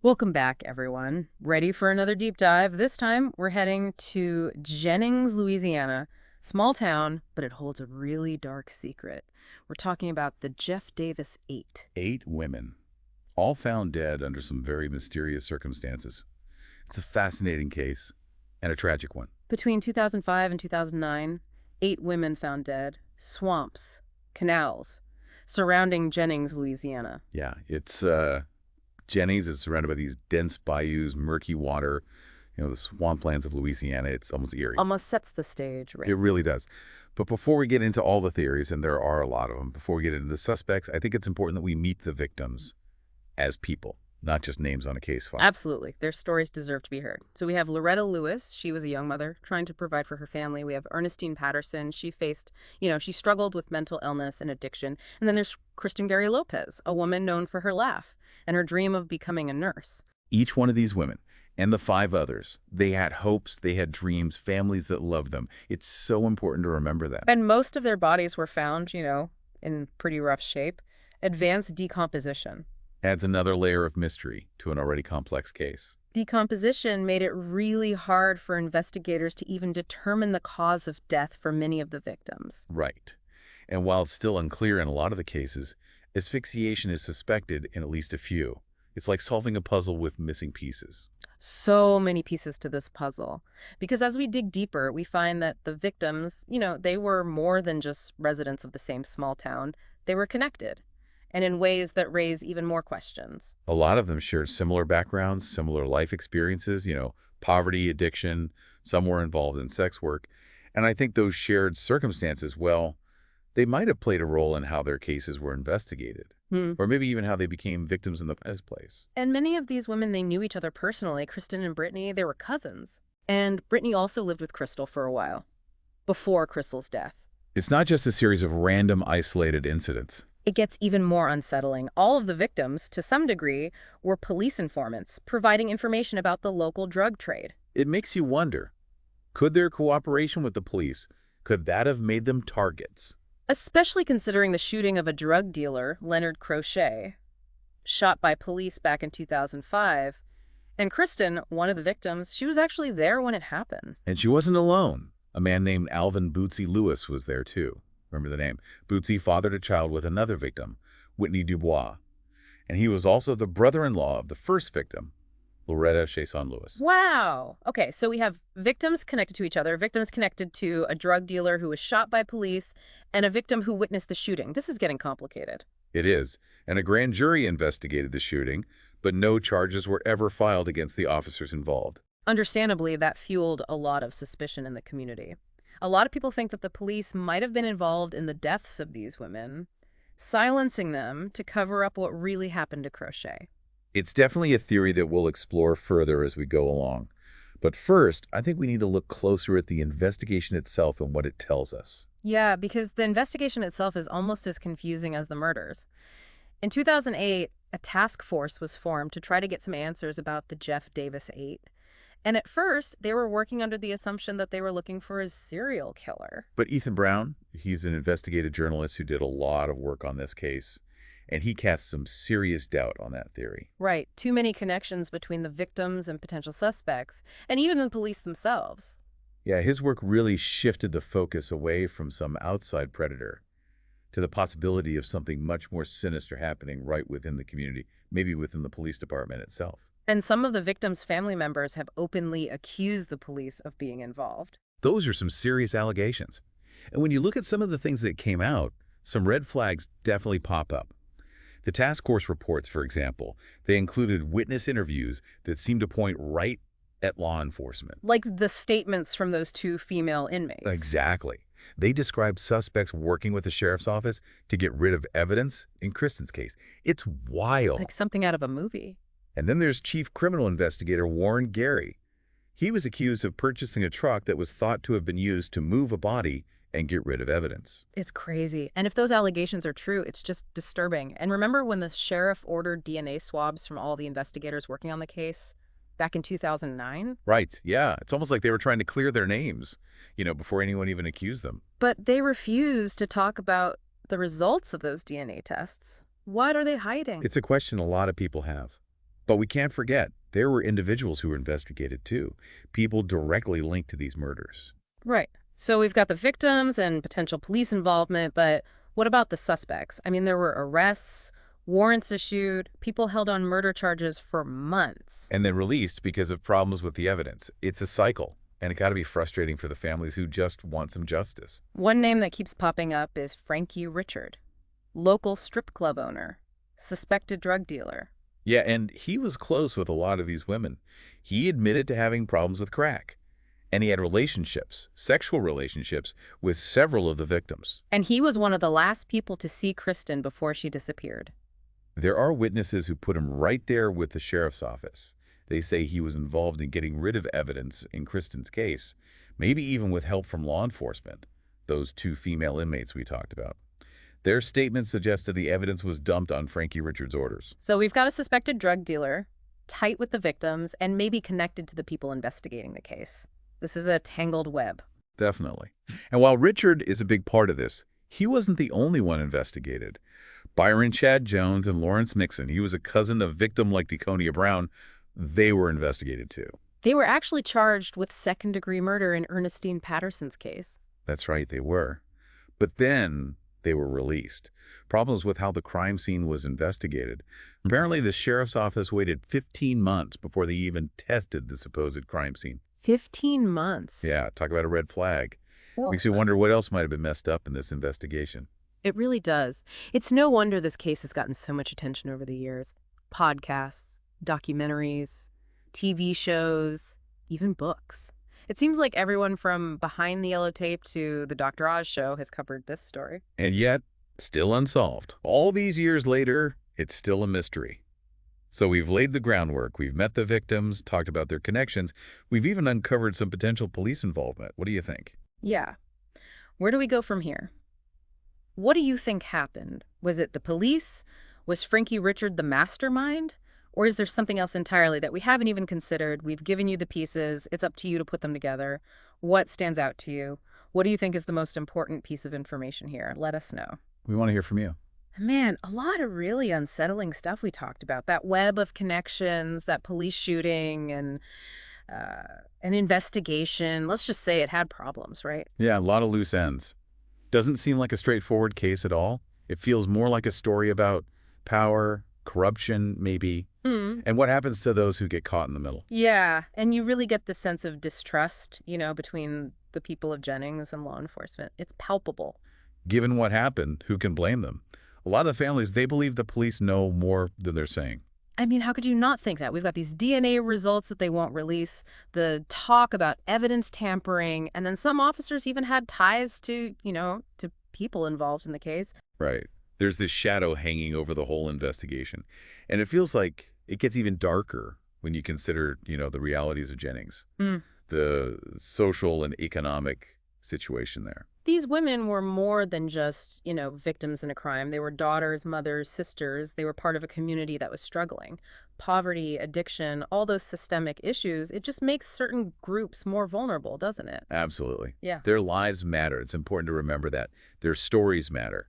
Welcome back, everyone. Ready for another deep dive? This time, we're heading to Jennings, Louisiana. Small town, but it holds a really dark secret. We're talking about the Jeff Davis 8. 8 women, all found dead under some very mysterious circumstances. It's a fascinating case and a tragic one. Between 2005 and 2009, 8 women found dead. Swamps, canals, surrounding Jennings, Louisiana. Yeah, Jennings is surrounded by these dense bayous, murky water, the swamplands of Louisiana. It's almost eerie. Almost sets the stage, right? It really does. But before we get into all the theories, and there are a lot of them, before we get into the suspects, I think it's important that we meet the victims as people, not just names on a case file. Absolutely. Their stories deserve to be heard. So we have Loretta Lewis. She was a young mother trying to provide for her family. We have Ernestine Patterson. She faced, she struggled with mental illness and addiction. And then there's Kristen Gary Lopez, a woman known for her laugh and her dream of becoming a nurse. Each one of these women and the 5 others, they had hopes, they had dreams, families that loved them. It's so important to remember that. And most of their bodies were found, in pretty rough shape. Advanced decomposition. Adds another layer of mystery to an already complex case. Decomposition made it really hard for investigators to even determine the cause of death for many of the victims. Right. And while it's still unclear in a lot of the cases, asphyxiation is suspected in at least a few. It's like solving a puzzle with missing pieces. So many pieces to this puzzle. Because as we dig deeper, we find that the victims, they were more than just residents of the same small town. They were connected, and in ways that raise even more questions. A lot of them shared similar backgrounds, similar life experiences, poverty, addiction. Some were involved in sex work. And I think those shared circumstances, well, they might have played a role in how their cases were investigated. Or maybe even how they became victims in the first place. And many of these women, they knew each other personally. Kristen and Brittany, they were cousins. And Brittany also lived with Crystal for a while, before Crystal's death. It's not just a series of random, isolated incidents. It gets even more unsettling. All of the victims, to some degree, were police informants, providing information about the local drug trade. It makes you wonder, could their cooperation with the police, could that have made them targets? Especially considering the shooting of a drug dealer, Leonard Crochet, shot by police back in 2005. And Kristen, one of the victims, she was actually there when it happened. And she wasn't alone. A man named Alvin Bootsy Lewis was there too. Remember the name? Bootsy fathered a child with another victim, Whitney Dubois. And he was also the brother-in-law of the first victim, Loretta Chason Lewis. Wow. Okay, so we have victims connected to each other, victims connected to a drug dealer who was shot by police, and a victim who witnessed the shooting. This is getting complicated. It is. And a grand jury investigated the shooting, but no charges were ever filed against the officers involved. Understandably, that fueled a lot of suspicion in the community. A lot of people think that the police might have been involved in the deaths of these women, silencing them to cover up what really happened to Crochet. It's definitely a theory that we'll explore further as we go along. But first, I think we need to look closer at the investigation itself and what it tells us. Yeah, because the investigation itself is almost as confusing as the murders. In 2008, a task force was formed to try to get some answers about the Jeff Davis 8. And at first, they were working under the assumption that they were looking for a serial killer. But Ethan Brown, he's an investigative journalist who did a lot of work on this case, and he casts some serious doubt on that theory. Right. Too many connections between the victims and potential suspects, and even the police themselves. Yeah, his work really shifted the focus away from some outside predator to the possibility of something much more sinister happening right within the community, maybe within the police department itself. And some of the victims' family members have openly accused the police of being involved. Those are some serious allegations. And when you look at some of the things that came out, some red flags definitely pop up. The task force reports, for example, they included witness interviews that seemed to point right at law enforcement. Like the statements from those 2 female inmates. Exactly. They described suspects working with the sheriff's office to get rid of evidence in Kristen's case. It's wild. Like something out of a movie. And then there's Chief Criminal Investigator Warren Gary. He was accused of purchasing a truck that was thought to have been used to move a body and get rid of evidence. It's crazy. And if those allegations are true, it's just disturbing. And remember when the sheriff ordered DNA swabs from all the investigators working on the case back in 2009? Right, yeah. It's almost like they were trying to clear their names, before anyone even accused them. But they refused to talk about the results of those DNA tests. What are they hiding? It's a question a lot of people have. But we can't forget, there were individuals who were investigated too, people directly linked to these murders. Right. So we've got the victims and potential police involvement, but what about the suspects? I mean, there were arrests, warrants issued, people held on murder charges for months. And then released because of problems with the evidence. It's a cycle, and it got to be frustrating for the families who just want some justice. One name that keeps popping up is Frankie Richard, local strip club owner, suspected drug dealer. Yeah, and he was close with a lot of these women. He admitted to having problems with crack, and he had relationships, sexual relationships, with several of the victims. And he was one of the last people to see Kristen before she disappeared. There are witnesses who put him right there with the sheriff's office. They say he was involved in getting rid of evidence in Kristen's case, maybe even with help from law enforcement, those two female inmates we talked about. Their statements suggested the evidence was dumped on Frankie Richards' orders. So we've got a suspected drug dealer, tight with the victims, and maybe connected to the people investigating the case. This is a tangled web. Definitely. And while Richard is a big part of this, he wasn't the only one investigated. Byron Chad Jones and Lawrence Nixon, he was a cousin of victim like Deconia Brown, they were investigated too. They were actually charged with second-degree murder in Ernestine Patterson's case. That's right, they were. But then they were released. Problems with how the crime scene was investigated. Apparently, the sheriff's office waited 15 months before they even tested the supposed crime scene. 15 months. Yeah, talk about a red flag. Well, Makes you wonder what else might have been messed up in this investigation. it really does. It's no wonder this case has gotten so much attention over the years. Podcasts, documentaries, TV shows, even books. It seems like everyone from Behind the Yellow Tape to the Dr. Oz show has covered this story. And yet, still unsolved. All these years later, it's still a mystery. So we've laid the groundwork, we've met the victims, talked about their connections, we've even uncovered some potential police involvement. What do you think? Yeah. Where do we go from here? What do you think happened? Was it the police? Was Frankie Richard the mastermind? Or is there something else entirely that we haven't even considered? We've given you the pieces. It's up to you to put them together. What stands out to you? What do you think is the most important piece of information here? Let us know. We want to hear from you. Man, a lot of really unsettling stuff we talked about. That web of connections, that police shooting, and an investigation. Let's just say it had problems, right? Yeah, a lot of loose ends. Doesn't seem like a straightforward case at all. It feels more like a story about power, corruption, maybe, and what happens to those who get caught in the middle. Yeah, and you really get the sense of distrust, between the people of Jennings and law enforcement. It's palpable. Given what happened, who can blame them? A lot of the families, they believe the police know more than they're saying. I mean, how could you not think that? We've got these DNA results that they won't release, the talk about evidence tampering, and then some officers even had ties to people involved in the case. Right. There's this shadow hanging over the whole investigation. And it feels like it gets even darker when you consider, the realities of Jennings, the social and economic situation there. These women were more than just, victims in a crime. They were daughters, mothers, sisters. They were part of a community that was struggling. Poverty, addiction, all those systemic issues, it just makes certain groups more vulnerable, doesn't it? Absolutely. Yeah. Their lives matter. It's important to remember that. Their stories matter.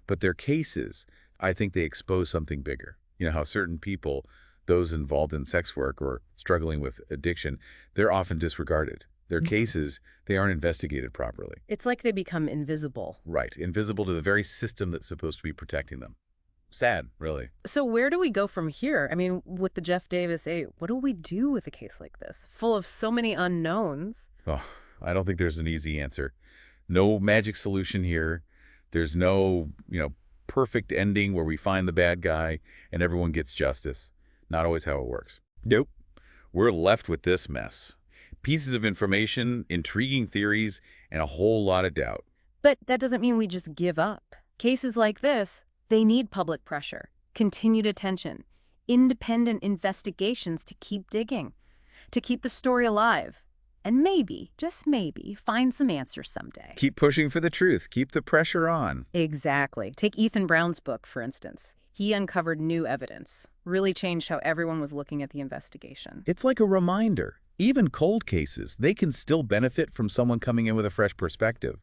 But their cases, I think they expose something bigger. You know, how certain people, those involved in sex work or struggling with addiction, they're often disregarded. Their cases, they aren't investigated properly. It's like they become invisible. Right. Invisible to the very system that's supposed to be protecting them. Sad, really. So where do we go from here? I mean, with the Jeff Davis 8, what do we do with a case like this? Full of so many unknowns. Oh, I don't think there's an easy answer. No magic solution here. There's no, perfect ending where we find the bad guy and everyone gets justice. Not always how it works. Nope. We're left with this mess. Pieces of information, intriguing theories, and a whole lot of doubt. But that doesn't mean we just give up. Cases like this, they need public pressure, continued attention, independent investigations to keep digging, to keep the story alive, and maybe, just maybe, find some answers someday. Keep pushing for the truth. Keep the pressure on. Exactly. Take Ethan Brown's book, for instance. He uncovered new evidence, really changed how everyone was looking at the investigation. It's like a reminder. Even cold cases, they can still benefit from someone coming in with a fresh perspective,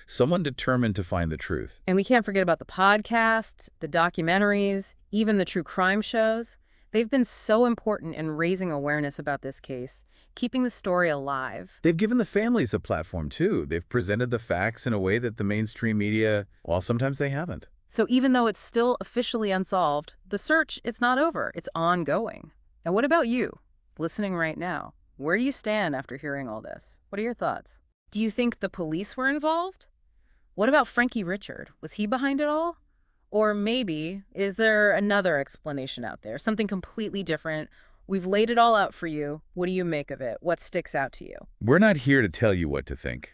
someone determined to find the truth. And we can't forget about the podcasts, the documentaries, even the true crime shows. They've been so important in raising awareness about this case, keeping the story alive. They've given the families a platform, too. They've presented the facts in a way that the mainstream media, well, sometimes they haven't. So even though it's still officially unsolved, the search, it's not over. It's ongoing. Now, what about you, listening right now? Where do you stand after hearing all this? What are your thoughts? Do you think the police were involved? What about Frankie Richard? Was he behind it all? Or maybe, is there another explanation out there, something completely different? We've laid it all out for you. What do you make of it? What sticks out to you? We're not here to tell you what to think.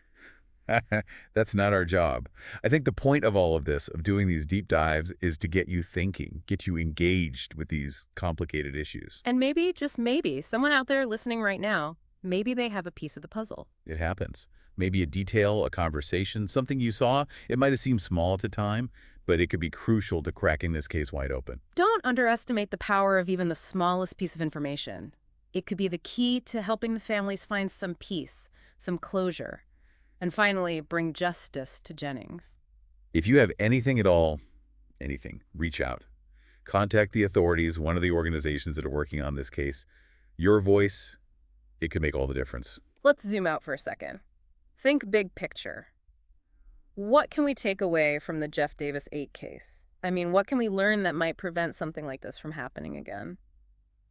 That's not our job. I think the point of all of this, of doing these deep dives, is to get you thinking, get you engaged with these complicated issues. And maybe, just maybe, someone out there listening right now, maybe they have a piece of the puzzle. It happens. Maybe a detail, a conversation, something you saw. It might have seemed small at the time, but it could be crucial to cracking this case wide open. Don't underestimate the power of even the smallest piece of information. It could be the key to helping the families find some peace, some closure, and finally bring justice to Jennings. If you have anything at all, anything, reach out. Contact the authorities, one of the organizations that are working on this case. Your voice, it could make all the difference. Let's zoom out for a second. Think big picture. What can we take away from the Jeff Davis 8 case? I mean, what can we learn that might prevent something like this from happening again?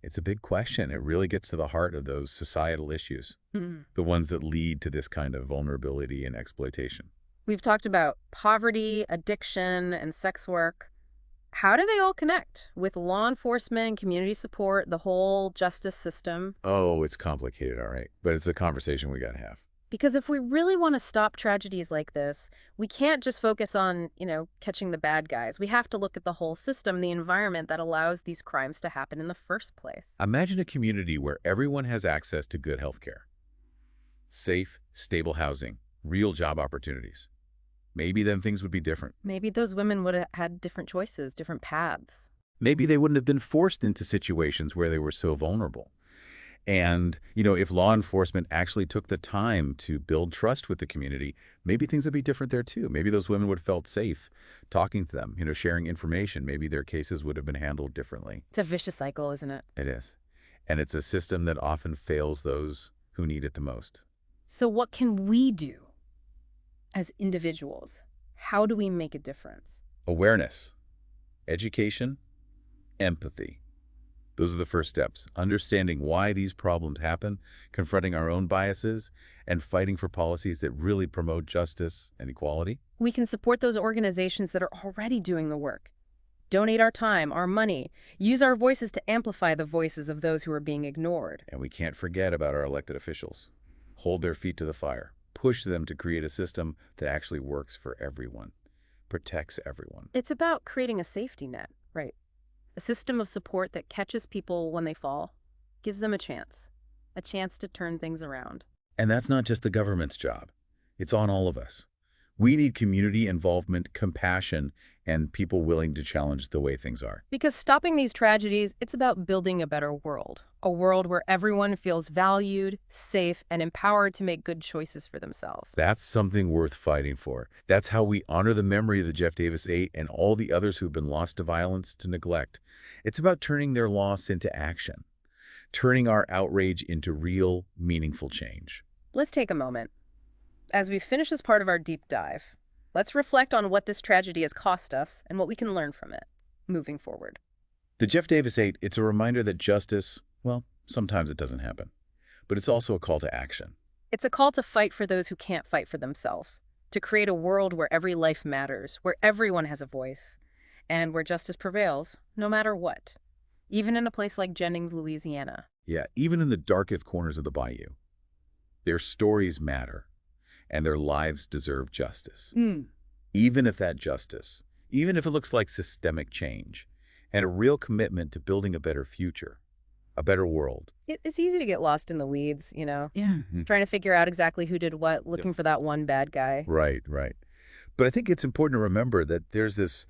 It's a big question. It really gets to the heart of those societal issues, the ones that lead to this kind of vulnerability and exploitation. We've talked about poverty, addiction, and sex work. How do they all connect with law enforcement, community support, the whole justice system? Oh, it's complicated, all right. But it's a conversation we got to have. Because if we really want to stop tragedies like this, we can't just focus on, catching the bad guys. We have to look at the whole system, the environment that allows these crimes to happen in the first place. Imagine a community where everyone has access to good health care, safe, stable housing, real job opportunities. Maybe then things would be different. Maybe those women would have had different choices, different paths. Maybe they wouldn't have been forced into situations where they were so vulnerable. And, if law enforcement actually took the time to build trust with the community, maybe things would be different there too. Maybe those women would have felt safe talking to them, sharing information. Maybe their cases would have been handled differently. It's a vicious cycle, isn't it? It is. And it's a system that often fails those who need it the most. So what can we do as individuals? How do we make a difference? Awareness, education, empathy. Those are the first steps. Understanding why these problems happen, confronting our own biases, and fighting for policies that really promote justice and equality. We can support those organizations that are already doing the work. Donate our time, our money. Use our voices to amplify the voices of those who are being ignored. And we can't forget about our elected officials. Hold their feet to the fire. Push them to create a system that actually works for everyone, protects everyone. It's about creating a safety net, right? A system of support that catches people when they fall, gives them a chance to turn things around. And that's not just the government's job. It's on all of us. We need community involvement, compassion, and people willing to challenge the way things are. Because stopping these tragedies, it's about building a better world. A world where everyone feels valued, safe, and empowered to make good choices for themselves. That's something worth fighting for. That's how we honor the memory of the Jeff Davis 8 and all the others who've been lost to violence, to neglect. It's about turning their loss into action, turning our outrage into real, meaningful change. Let's take a moment. As we finish this part of our deep dive, let's reflect on what this tragedy has cost us and what we can learn from it moving forward. The Jeff Davis 8, it's a reminder that justice, well, sometimes it doesn't happen, but it's also a call to action. It's a call to fight for those who can't fight for themselves, to create a world where every life matters, where everyone has a voice, and where justice prevails, no matter what, even in a place like Jennings, Louisiana. Yeah, even in the darkest corners of the Bayou, their stories matter. And their lives deserve justice. Even if that justice, even if it looks like systemic change, and a real commitment to building a better future, a better world. It's easy to get lost in the weeds, Yeah. trying to figure out exactly who did what, looking for that one bad guy. Right. But I think it's important to remember that there's this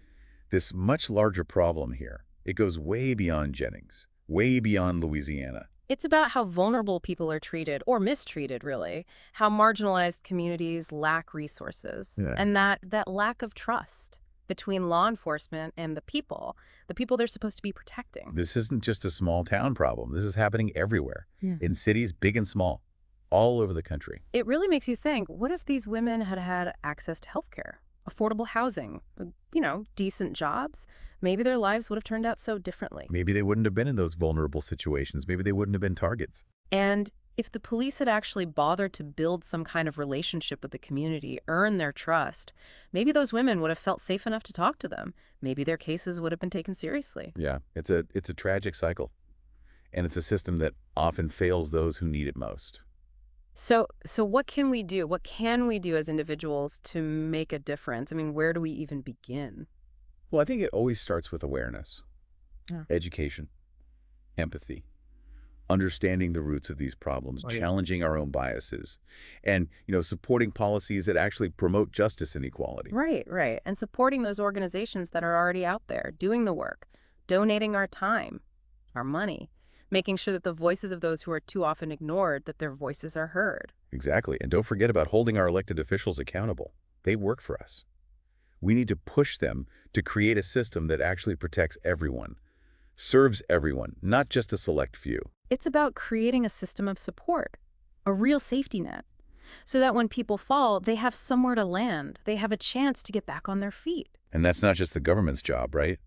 much larger problem here. It goes way beyond Jennings, way beyond Louisiana. It's about how vulnerable people are treated, or mistreated, really, how marginalized communities lack resources, and that lack of trust, between law enforcement and the people they're supposed to be protecting. This isn't just a small town problem. This is happening everywhere, Yeah. in cities big and small, all over the country. It really makes you think, what if these women had had access to healthcare, affordable housing, decent jobs? Maybe their lives would have turned out so differently. Maybe they wouldn't have been in those vulnerable situations. Maybe they wouldn't have been targets. And if the police had actually bothered to build some kind of relationship with the community, earn their trust, maybe those women would have felt safe enough to talk to them. Maybe their cases would have been taken seriously. Yeah, it's a tragic cycle. And it's a system that often fails those who need it most. So what can we do? What can we do as individuals to make a difference? I mean, where do we even begin? Well, I think it always starts with awareness, Yeah. education, empathy, understanding the roots of these problems, Oh, yeah. challenging our own biases, and, supporting policies that actually promote justice and equality. Right, right. And supporting those organizations that are already out there, doing the work, donating our time, our money, making sure that the voices of those who are too often ignored, that their voices are heard. Exactly. And don't forget about holding our elected officials accountable. They work for us. We need to push them to create a system that actually protects everyone, serves everyone, not just a select few. It's about creating a system of support, a real safety net, so that when people fall, they have somewhere to land. They have a chance to get back on their feet. And that's not just the government's job, right?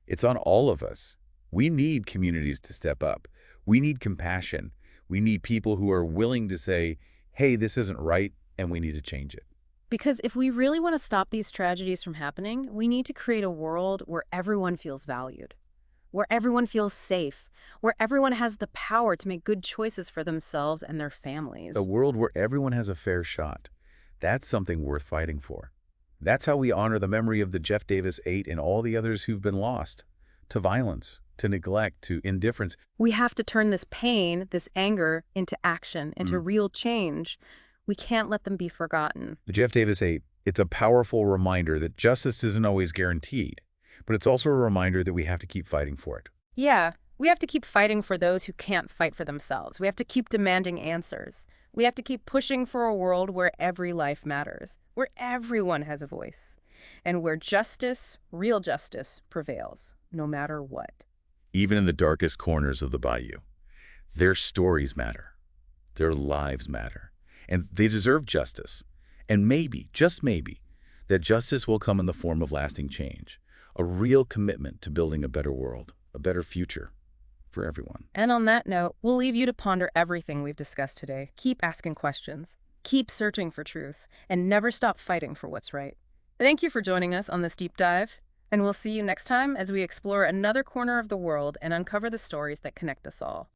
It's on all of us. We need communities to step up. We need compassion. We need people who are willing to say, hey, this isn't right, and we need to change it. Because if we really want to stop these tragedies from happening, we need to create a world where everyone feels valued, where everyone feels safe, where everyone has the power to make good choices for themselves and their families. A world where everyone has a fair shot. That's something worth fighting for. That's how we honor the memory of the Jeff Davis 8 and all the others who've been lost to violence, to neglect, to indifference. We have to turn this pain, this anger, into action, into real change. We can't let them be forgotten. The Jeff Davis 8, it's a powerful reminder that justice isn't always guaranteed, but it's also a reminder that we have to keep fighting for it. Yeah, we have to keep fighting for those who can't fight for themselves. We have to keep demanding answers. We have to keep pushing for a world where every life matters, where everyone has a voice, and where justice, real justice, prevails, no matter what. Even in the darkest corners of the Bayou, their stories matter. Their lives matter. And they deserve justice. And maybe, just maybe, that justice will come in the form of lasting change, a real commitment to building a better world, a better future for everyone. And on that note, we'll leave you to ponder everything we've discussed today. Keep asking questions, keep searching for truth, and never stop fighting for what's right. Thank you for joining us on this deep dive, and we'll see you next time as we explore another corner of the world and uncover the stories that connect us all.